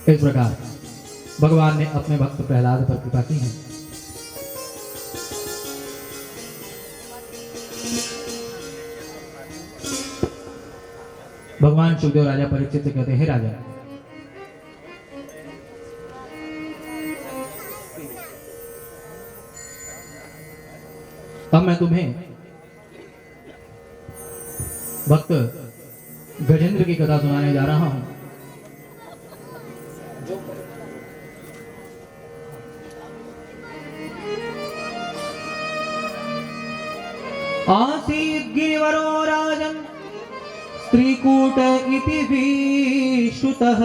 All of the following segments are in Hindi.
इस प्रकार भगवान ने अपने भक्त प्रहलाद पर कृपा की है। भगवान सुखदेव राजा परीक्षित से कहते हैं, राजा अब मैं तुम्हें भक्त गजेंद्र की कथा सुनाने जा रहा हूं। आसीत् गिरिवरो राजन् त्रिकूट इति विश्रुतः।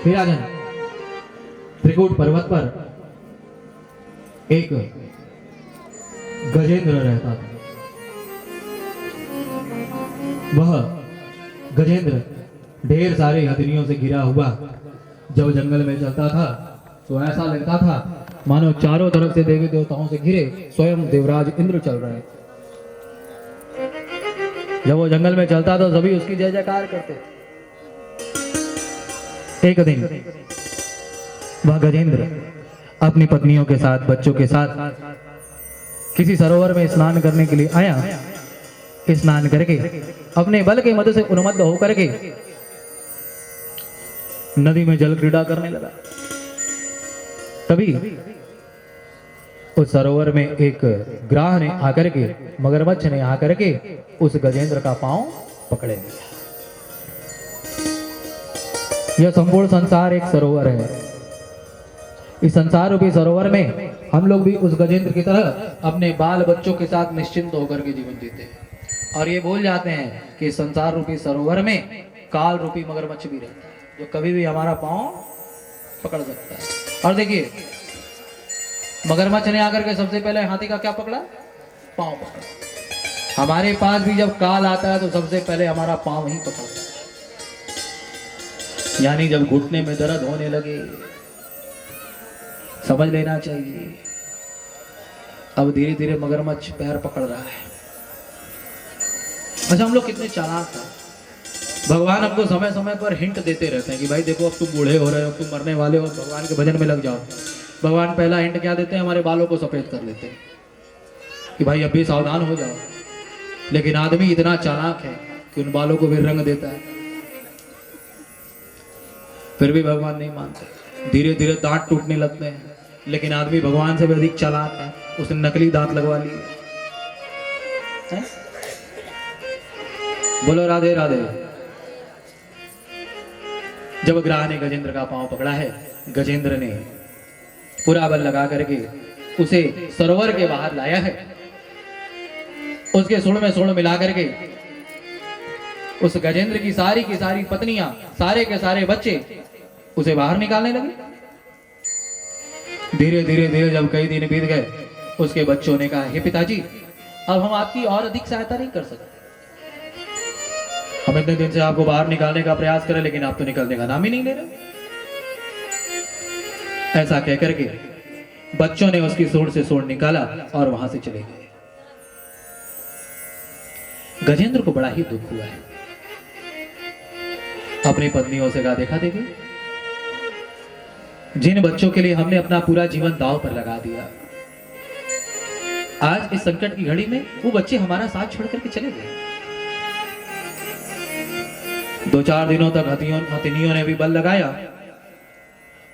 हे राजन, त्रिकूट पर्वत पर एक गजेंद्र रहता था। वह गजेंद्र ढेर सारे हथिनियों से घिरा हुआ जब जंगल में चलता था तो ऐसा लगता था मानो चारों तरफ से देवी देवताओं से घिरे स्वयं देवराज इंद्र चल रहे। जब वो जंगल में चलता तो सभी उसकी जय जयकार करते। एक दिन वह गजेंद्र अपनी पत्नियों के साथ, बच्चों के साथ किसी सरोवर में स्नान करने के लिए आया। स्नान करके अपने बल के मद से उन्मत्त होकर के नदी में जल क्रीड़ा करने लगा। तभी उस सरोवर में एक ग्राह ने आकर के, मगरमच्छ ने आकर के उस गजेंद्र का पांव पकड़े लिया। यह संपूर्ण संसार एक सरोवर है। इस संसार रूपी सरोवर में हम लोग भी उस गजेंद्र की तरह अपने बाल बच्चों के साथ निश्चिंत होकर के जीवन जीते हैं और ये भूल जाते हैं कि संसार रूपी सरोवर में काल रूपी मगरमच्छ भी रहता है जो कभी भी हमारा पांव पकड़ सकता है। और देखिए, मगरमच्छ ने आकर के सबसे पहले हाथी का क्या पकड़ा? पांव पकड़ा। हमारे पास भी जब काल आता है तो सबसे पहले हमारा पांव ही पकड़ता है। यानी जब घुटने में दर्द होने लगे समझ लेना चाहिए अब धीरे धीरे मगरमच्छ पैर पकड़ रहा है। अच्छा, हम लोग कितने चालाक हैं। भगवान हमको समय समय पर हिंट देते रहते हैं कि भाई देखो, अब तुम बूढ़े हो रहे हो, तुम मरने वाले हो, भगवान के भजन में लग जाओ। भगवान पहला हिंट क्या देते हैं? हमारे बालों को सफेद कर लेते हैं कि भाई अभी सावधान हो जाओ। लेकिन आदमी इतना चालाक है कि उन बालों को भी रंग देता है, फिर भी भगवान नहीं मानते। धीरे धीरे दांत टूटने लगते हैं। लेकिन आदमी भगवान से भी अधिक चालाक है, उसने नकली दांत लगवा लिए। बोलो राधे राधे। जब ग्राह ने गजेंद्र का पांव पकड़ा है, गजेंद्र ने पूरा बल लगा करके उसे सरोवर के बाहर लाया है। उसके सुर में सुर मिला करके उस गजेंद्र की सारी पत्नियां, सारे के सारे बच्चे उसे बाहर निकालने लगे। धीरे धीरे धीरे जब कई दिन बीत गए, उसके बच्चों ने कहा, हे पिताजी, अब हम आपकी और अधिक सहायता नहीं कर सकते। हम इतने दिन से आपको बाहर निकालने का प्रयास करें, लेकिन आप तो निकलने का नाम ही नहीं ले रहे। ऐसा कहकर के बच्चों ने उसकी सूंड से सूंड निकाला और वहां से चले गए। गजेंद्र को बड़ा ही दुख हुआ है। अपनी पत्नियों से कहा, देखा देवी, जिन बच्चों के लिए हमने अपना पूरा जीवन दांव पर लगा दिया, आज इस संकट की घड़ी में वो बच्चे हमारा साथ छोड़ करके चले गए। 2-4 दिनों तक हथिनियों ने भी बल लगाया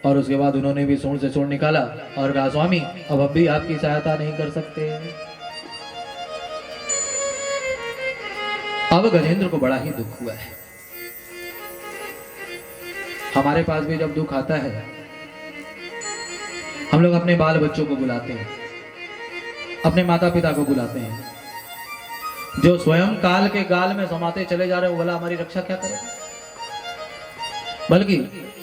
और उसके बाद उन्होंने भी सूंड से सूंड निकाला और कहा, स्वामी, अब हम भी आपकी सहायता नहीं कर सकते। अब गजेंद्र को बड़ा ही दुख हुआ है। हमारे पास भी जब दुख आता है, हम लोग अपने बाल बच्चों को बुलाते हैं, अपने माता पिता को बुलाते हैं। जो स्वयं काल के गाल में समाते चले जा रहे हो, भला हमारी रक्षा क्या करेगा? बल्कि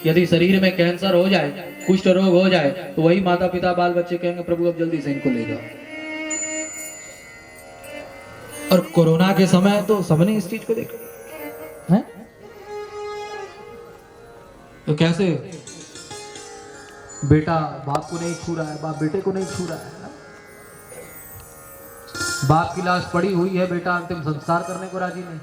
यदि शरीर में कैंसर हो जाए, कुष्ठ रोग हो जाए, तो वही माता पिता बाल बच्चे कहेंगे, प्रभु अब जल्दी से इनको ले जाओ। और कोरोना के समय तो सबने इस चीज को देखा है। तो कैसे बेटा बाप को नहीं छू रहा है, बाप बेटे को नहीं छू रहा है। बाप की लाश पड़ी हुई है, बेटा अंतिम संस्कार करने को राजी नहीं।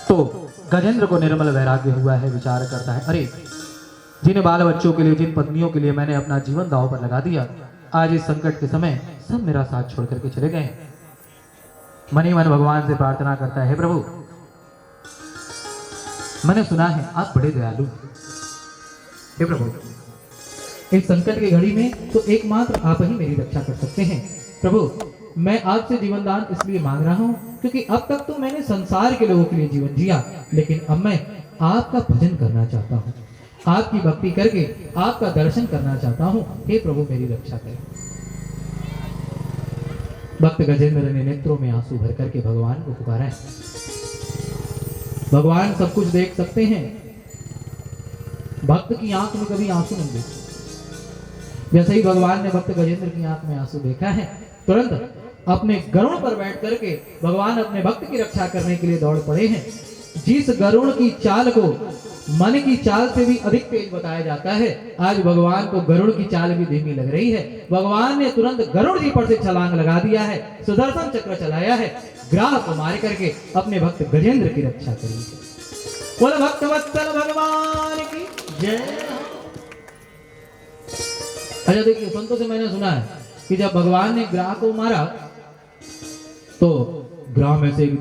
तो गजेंद्र को निर्मल वैराग्य हुआ है, विचार करता है, अरे जिन बाल बच्चों के लिए, जिन पत्नियों के लिए मैंने अपना जीवन दांव पर लगा दिया, आज इस संकट के समय सब मेरा साथ छोड़ करके चले गए। मन ही मन भगवान से प्रार्थना करता है, प्रभु मैंने सुना है आप बड़े दयालु हैं। हे प्रभु, इस संकट की घड़ी में तो एकमात्र आप ही मेरी रक्षा कर सकते हैं। प्रभु, मैं आपसे जीवन दान इसलिए मांग रहा हूं क्योंकि अब तक तो मैंने संसार के लोगों के लिए जीवन जिया, लेकिन अब मैं आपका भजन करना चाहता हूं, आपकी भक्ति करके आपका दर्शन करना चाहता हूं। हे प्रभु, मेरी रक्षा करें। भक्त गजेंद्र ने नेत्रों में आंसू भर करके भगवान को पुकारा है। भगवान सब कुछ देख सकते हैं, भक्त की आंख में कभी आंसू नहीं देखते। जैसे ही भगवान ने भक्त गजेंद्र की आंख में आंसू देखा है, तुरंत अपने गरुड़ पर बैठ करके भगवान अपने भक्त की रक्षा करने के लिए दौड़ पड़े हैं। जिस गरुड़ की चाल को मन की चाल से भी अधिक तेज बताया जाता है, आज भगवान को गरुड़ की चाल भी धीमी लग रही है। भगवान ने तुरंत गरुड़ जी पर से छलांग लगा दिया है, सुदर्शन चक्र चलाया है, ग्राह को मार करके अपने भक्त गजेंद्र की रक्षा करी। बोल भक्त वत्सल भगवान की जय। अच्छा देखिए, संतों से मैंने सुना है कि जब भगवान ने ग्राह को मारा तो ग्राह में से एक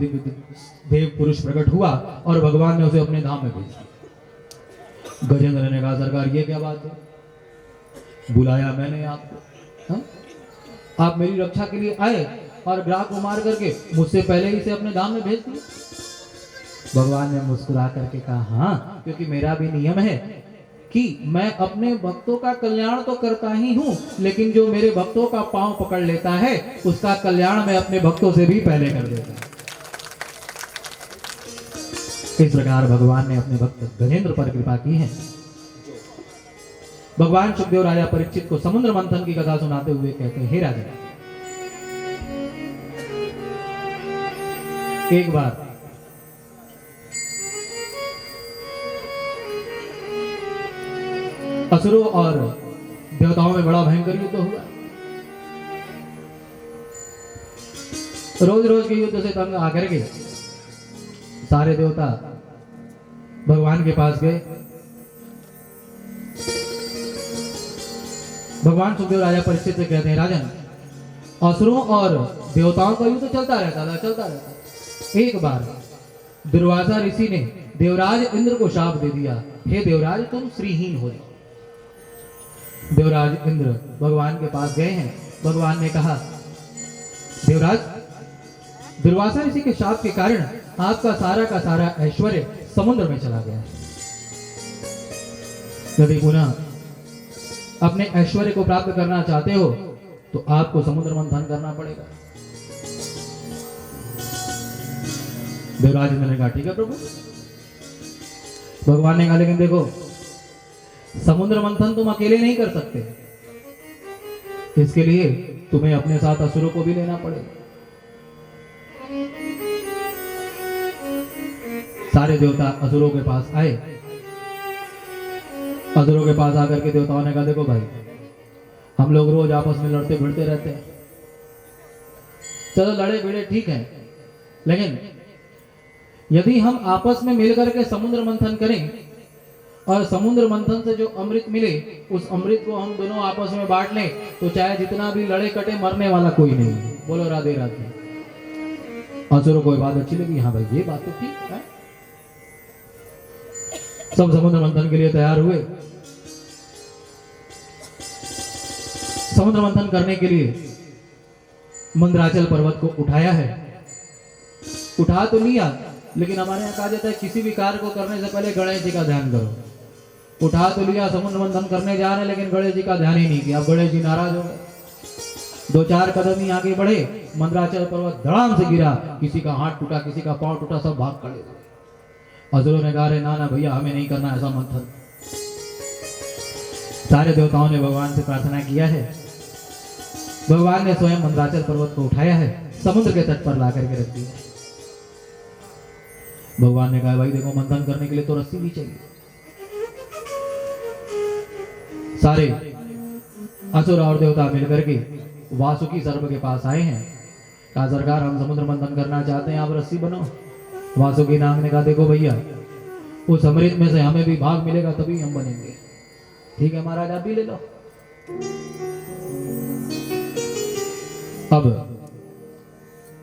देव पुरुष प्रकट हुआ और भगवान ने उसे अपने धाम में भेज दिया। गजेंद्र ने कहा, सरकार ये क्या बात है, बुलाया मैंने आपको, आप मेरी रक्षा के लिए आए और ग्राह को मार करके मुझसे पहले ही से अपने धाम में भेज दिया। भगवान ने मुस्कुरा करके कहा, हाँ, क्योंकि मेरा भी नियम है कि मैं अपने भक्तों का कल्याण तो करता ही हूं, लेकिन जो मेरे भक्तों का पांव पकड़ लेता है उसका कल्याण मैं अपने भक्तों से भी पहले कर देता हूं। इस प्रकार भगवान ने अपने भक्त गजेंद्र पर कृपा की है। भगवान सुखदेव राजा परीक्षित को समुद्र मंथन की कथा सुनाते हुए कहते हैं, हे राजा, एक बार असुरों और देवताओं में बड़ा भयंकर युद्ध हुआ। रोज रोज के युद्ध से तंग आकर के सारे देवता भगवान के पास गए। भगवान सुखदेव राजा परीक्षित से कहते हैं, राजन, असुरों और देवताओं का युद्ध चलता रहता। एक बार दुर्वासा ऋषि ने देवराज इंद्र को शाप दे दिया, हे देवराज, तुम श्रीहीन हो जाओ। देवराज इंद्र भगवान के पास गए हैं। भगवान ने कहा, देवराज, दुर्वासा ऋषि के शाप के कारण आपका सारा का सारा ऐश्वर्य समुद्र में चला गया है। यदि पुनः अपने ऐश्वर्य को प्राप्त करना चाहते हो तो आपको समुद्र मंथन करना पड़ेगा। देवराज इंद्र ने कहा, ठीक है प्रभु। भगवान ने कहा, लेकिन देखो, समुद्र मंथन तुम अकेले नहीं कर सकते, इसके लिए तुम्हें अपने साथ असुरों को भी लेना पड़ेगा। सारे देवता असुरों के पास आए। असुरों के पास आकर के देवताओं ने कहा, देखो भाई, हम लोग रोज आपस में लड़ते भिड़ते रहते हैं, चलो लड़े भिड़े ठीक है, लेकिन यदि हम आपस में मिलकर के समुद्र मंथन करें और समुद्र मंथन से जो अमृत मिले उस अमृत को हम दोनों आपस में बांट लें तो चाहे जितना भी लड़े कटे मरने वाला कोई नहीं। बोलो राधे राधे। असुरों को बात अच्छी लगी, हाँ भाई ये बात तो ठीक है। सब समुद्र मंथन के लिए तैयार हुए। समुद्र मंथन करने के लिए मंदराचल पर्वत को उठाया है। उठा तो लिया, लेकिन हमारे यहाँ कहा जाता है किसी भी कार्य को करने से पहले गणेश जी का ध्यान करो। उठा तो लिया, समुद्र मंथन करने जा रहे, लेकिन गणेश जी का ध्यान ही नहीं किया। अब गणेश जी नाराज हो गए। 2-4 कदम ही आगे बढ़े, मंदराचल पर्वत धड़ाम से गिरा। किसी का हाथ टूटा, किसी का पांव टूटा, सब भाग खड़े। असुरों ने कहा, रे ना भैया, हमें नहीं करना ऐसा मंथन। सारे देवताओं ने भगवान से प्रार्थना किया है। भगवान ने स्वयं मंदराचल पर्वत को उठाया है, समुद्र के तट पर ला करके रख दिया। भगवान ने कहा, भाई देखो, मंथन करने के लिए तो रस्सी भी चाहिए। सारे असुर और देवता मिलकर के वासुकी सर्प के पास आए हैं। कहा, सरकार, हम समुद्र मंथन करना चाहते हैं, आप रस्सी बनो। वासुकी नाग ने कहा, देखो भैया, उस अमृत में से हमें भी भाग मिलेगा तभी हम बनेंगे। ठीक है महाराज, आप भी ले लो। अब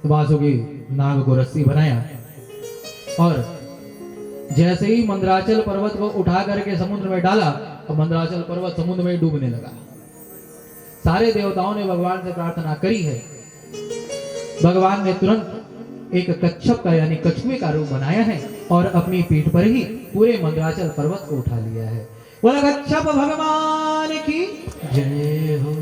वासुकी नाग को रस्सी बनाया और जैसे ही मंदराचल पर्वत को उठा करके समुद्र में डाला और मंदराचल पर्वत समुद्र में डूबने लगा। सारे देवताओं ने भगवान से प्रार्थना करी है। भगवान ने तुरंत एक कच्छप का यानी कछुए का रूप बनाया है और अपनी पीठ पर ही पूरे मंदराचल पर्वत को उठा लिया है। बोला कच्छप भगवान की जय हो।